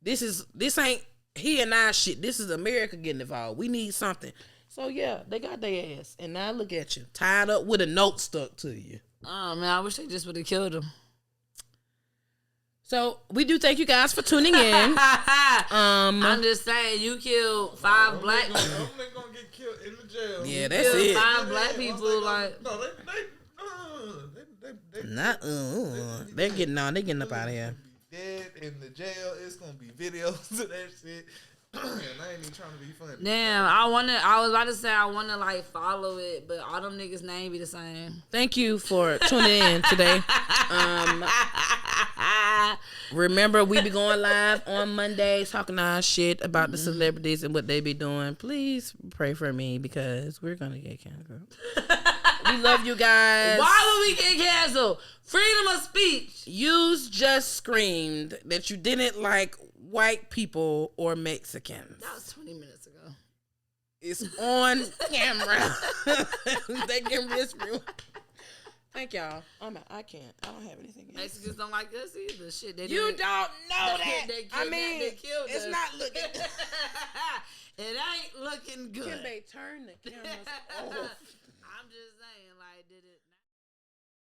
This ain't he and I shit. This is America getting involved. We need something. So yeah, they got their ass, and now look at you, tied up with a note stuck to you. Oh man, I wish they just would have killed him. So we do thank you guys for tuning in. I'm just saying, you killed 5 black people. Them niggas gonna get killed in the jail. Yeah, that's Killed it. 5 black people, like. No, they Not they're getting on. They're getting up out of here. dead in the jail. It's gonna be videos of that shit. And I ain't even trying to be funny. Damn, I was about to say I wanna like follow it, but all them niggas' name be the same. Thank you for tuning in today. Remember, we be going live on Mondays talking our shit about the celebrities and what they be doing. Please pray for me because we're gonna get canceled. We love you guys. Why would we get canceled? Freedom of speech. You just screamed that you didn't like white people or Mexicans. That was 20 minutes ago. It's on camera. They can risk me. Thank y'all. I can't. I don't have anything else. Mexicans don't like us either. Shit, they You don't know that. They I mean, they killed it's us. not looking. It ain't looking good. Kimbe, turn the cameras off. I'm just saying, like, did it?